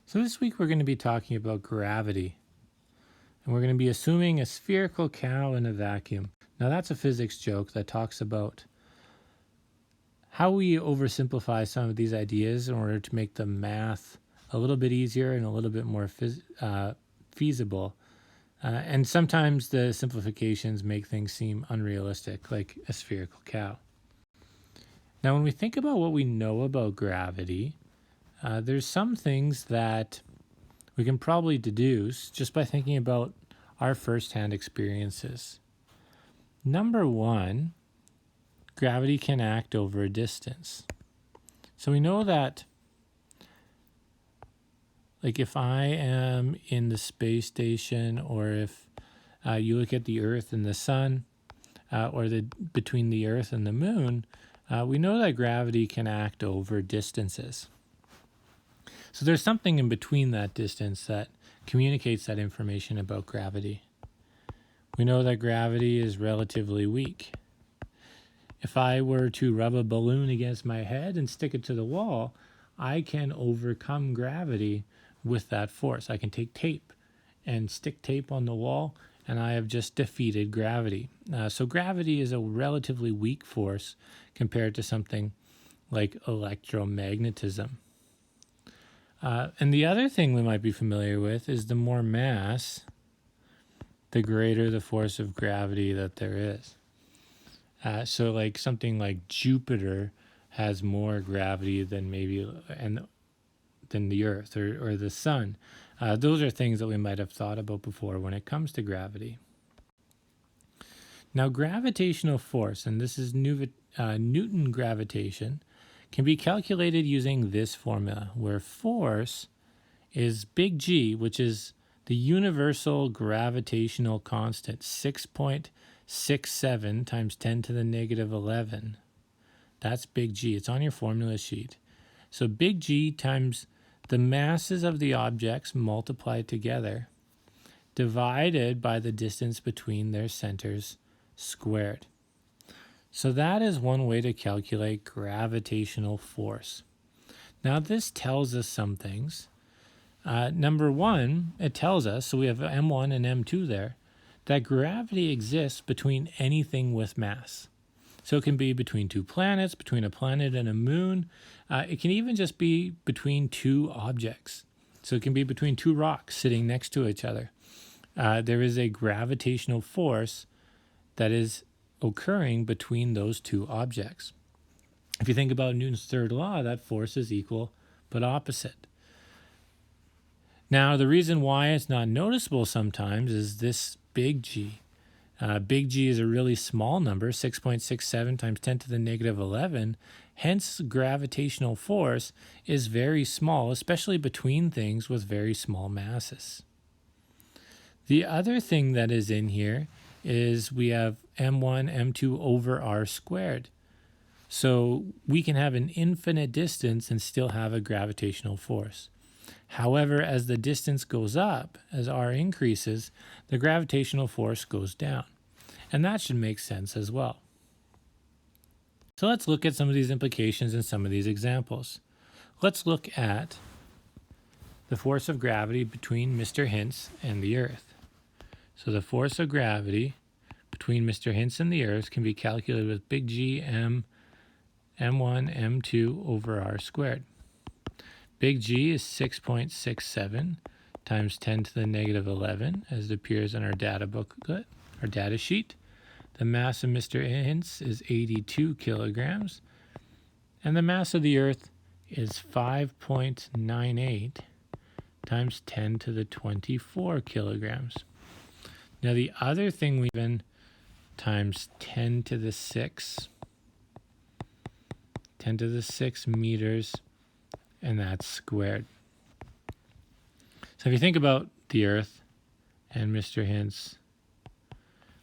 So this week we're going to be talking about gravity, and we're going to be assuming a spherical cow in a vacuum. Now that's a physics joke that talks about how we oversimplify some of these ideas in order to make the math a little bit easier and a little bit more feasible. And sometimes the simplifications make things seem unrealistic, like a spherical cow. Now when we think about what we know about gravity, there's some things that we can probably deduce just by thinking about our firsthand experiences. Number one, gravity can act over a distance. So we know that, like, if I am in the space station, or if you look at the Earth and the Sun, or between the Earth and the Moon, we know that gravity can act over distances. So there's something in between that distance that communicates that information about gravity. We know that gravity is relatively weak. If I were to rub a balloon against my head and stick it to the wall, I can overcome gravity with that force. I can take tape and stick tape on the wall, and I have just defeated gravity. So gravity is a relatively weak force compared to something like electromagnetism. And the other thing we might be familiar with is the more mass, the greater the force of gravity that there is. So like something like Jupiter has more gravity than than the Earth or the Sun. Those are things that we might have thought about before when it comes to gravity. Now gravitational force, and this is Newton gravitation, can be calculated using this formula, where force is big G, which is the universal gravitational constant, 6.67 times 10 to the negative 11. That's big G. It's on your formula sheet. So big G times the masses of the objects multiplied together, divided by the distance between their centers squared. So that is one way to calculate gravitational force. Now this tells us some things. Number one, it tells us, so we have M1 and M2 there, that gravity exists between anything with mass. So it can be between two planets, between a planet and a moon. It can even just be between two objects. So it can be between two rocks sitting next to each other. There is a gravitational force that is occurring between those two objects. If you think about Newton's third law, that force is equal but opposite. Now, the reason why it's not noticeable sometimes is this big G. Big G is a really small number, 6.67 times 10 to the negative 11. Hence, gravitational force is very small, especially between things with very small masses. The other thing that is in here is we have M1, M2 over R squared. So we can have an infinite distance and still have a gravitational force. However, as the distance goes up, as R increases, the gravitational force goes down. And that should make sense as well. So let's look at some of these implications and some of these examples. Let's look at the force of gravity between Mr. Hintz and the Earth. So the force of gravity between Mr. Hintz and the Earth can be calculated with big G M, M1, M2 over R squared. Big G is 6.67 times 10 to the negative 11, as it appears in our data booklet, our data sheet. The mass of Mr. Hintz is 82 kilograms, and the mass of the Earth is 5.98 times 10 to the 24 kilograms. Now the other thing we've been times 10 to the 6 meters, and that's squared. So if you think about the Earth and Mr. Hintz,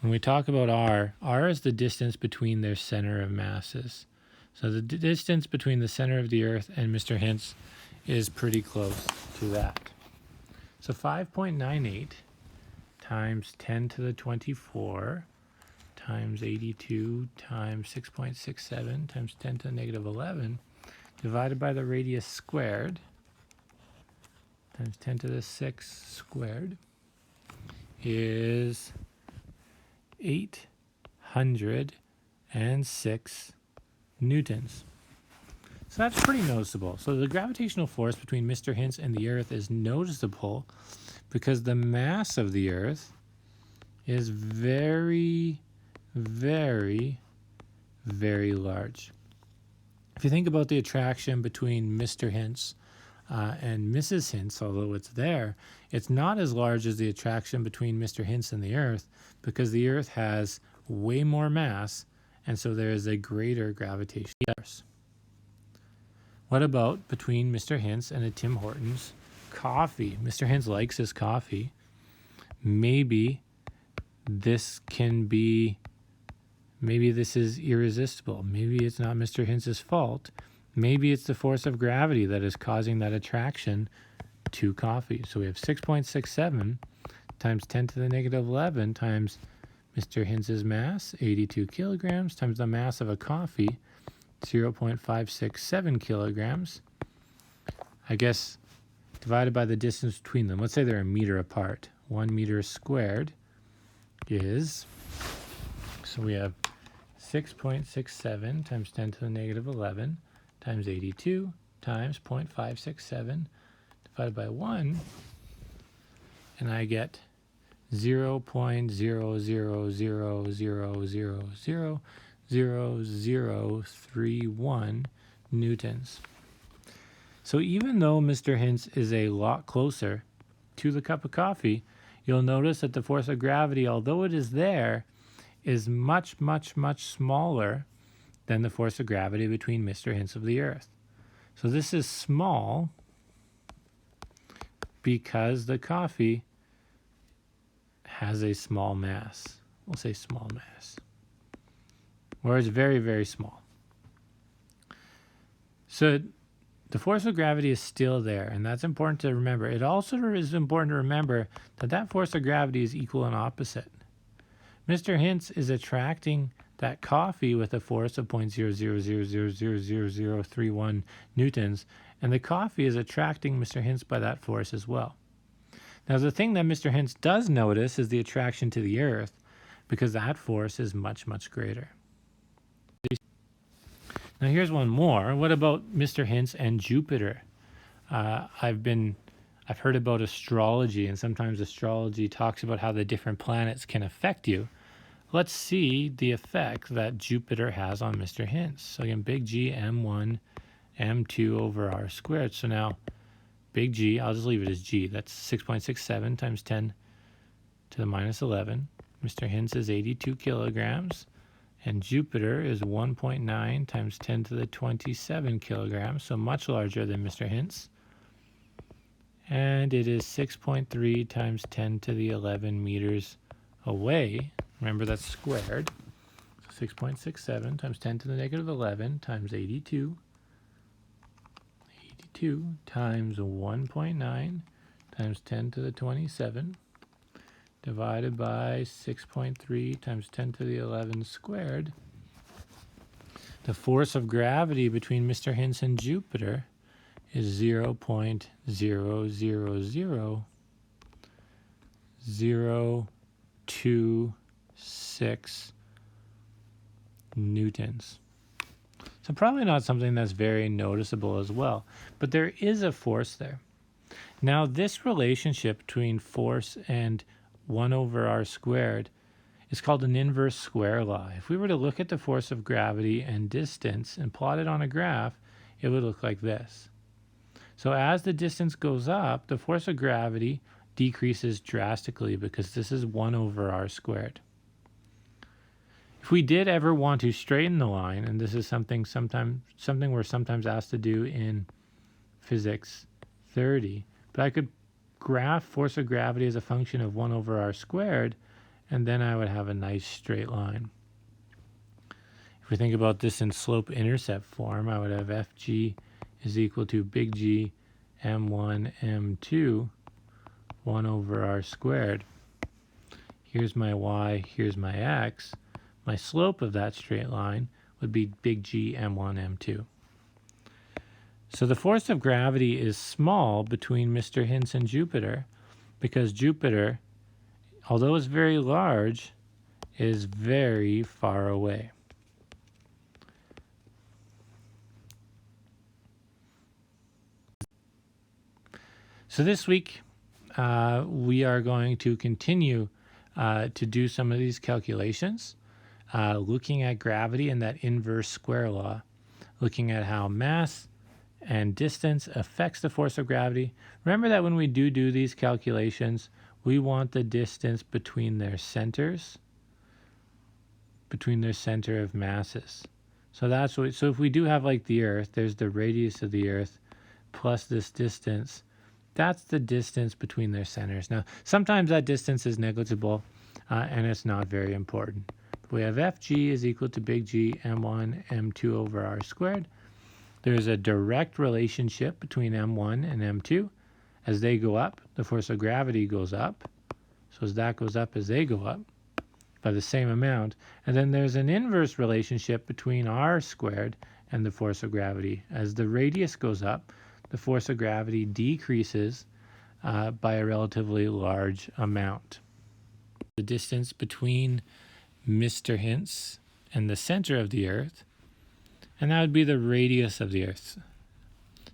when we talk about R is the distance between their center of masses. So the distance between the center of the Earth and Mr. Hintz is pretty close to that. So 5.98 times 10 to the 24 times 82 times 6.67 times 10 to the negative 11 divided by the radius squared times 10 to the 6 squared is 806 newtons. So that's pretty noticeable. So the gravitational force between Mr. Hintz and the Earth is noticeable because the mass of the Earth is very, very, very large. If you think about the attraction between Mr. Hintz and Mrs. Hintz, although it's there, it's not as large as the attraction between Mr. Hintz and the Earth because the Earth has way more mass, and so there is a greater gravitational force. What about between Mr. Hintz and a Tim Hortons coffee? Mr. Hintz likes his coffee. Maybe this is irresistible. Maybe it's not Mr. Hintz's fault. Maybe it's the force of gravity that is causing that attraction to coffee. So we have 6.67 times 10 to the negative 11 times Mr. Hintz's mass, 82 kilograms, times the mass of a coffee, 0.567 kilograms. I guess divided by the distance between them. Let's say they're a meter apart. 1 meter squared is, so we have 6.67 times 10 to the negative 11 times 82 times 0.567 divided by 1, and I get 0.000000031 newtons. So even though Mr. Hintz is a lot closer to the cup of coffee, you'll notice that the force of gravity, although it is there, is much, much, much smaller than the force of gravity between Mr. Hintz of the Earth. So this is small because the coffee has a small mass. We'll say small mass. Or it's very, very small. So the force of gravity is still there, and that's important to remember. It also is important to remember that that force of gravity is equal and opposite. Mr. Hintz is attracting that coffee with a force of 0.000000031 newtons, and the coffee is attracting Mr. Hintz by that force as well. Now, the thing that Mr. Hintz does notice is the attraction to the Earth, because that force is much, much greater. Now, here's one more. What about Mr. Hintz and Jupiter? I've heard about astrology, and sometimes astrology talks about how the different planets can affect you. Let's see the effect that Jupiter has on Mr. Hintz. So again, big G, M1, M2 over R squared. So now, big G, I'll just leave it as G. That's 6.67 times 10 to the minus 11. Mr. Hintz is 82 kilograms. And Jupiter is 1.9 times 10 to the 27 kilograms, so much larger than Mr. Hintz. And it is 6.3 times 10 to the 11 meters away. Remember, that's squared. So 6.67 times 10 to the negative 11 times 82. 82 times 1.9 times 10 to the 27. Divided by 6.3 times 10 to the 11 squared. The force of gravity between Mr. Hintz and Jupiter is 0.0000026 newtons. So probably not something that's very noticeable as well, but there is a force there. Now, this relationship between force and 1 over r squared is called an inverse square law. If we were to look at the force of gravity and distance and plot it on a graph, it would look like this. So as the distance goes up, the force of gravity decreases drastically because this is 1 over r squared. If we did ever want to straighten the line, and this is something we're sometimes asked to do in physics 30, but I could graph force of gravity as a function of 1 over r squared, and then I would have a nice straight line. If we think about this in slope-intercept form, I would have Fg is equal to big G m1 m2 1 over r squared. Here's my y, here's my x. My slope of that straight line would be big G m1 m2. So the force of gravity is small between Mr. Hintz and Jupiter because Jupiter, although it's very large, is very far away. So this week, we are going to continue to do some of these calculations, looking at gravity and that inverse square law, looking at how mass and distance affects the force of gravity. Remember that when we do these calculations, we want the distance between their centers, between their center of masses. So that's what. So if we do have like the Earth, there's the radius of the Earth plus this distance. That's the distance between their centers. Now, sometimes that distance is negligible, and it's not very important. We have Fg is equal to big G m1 m2 over r squared. There's a direct relationship between m1 and m2. As they go up, the force of gravity goes up. So as that goes up, as they go up by the same amount. And then there's an inverse relationship between r squared and the force of gravity. As the radius goes up, the force of gravity decreases by a relatively large amount. The distance between Mr. Hintz and the center of the Earth, and that would be the radius of the Earth.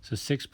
So 6.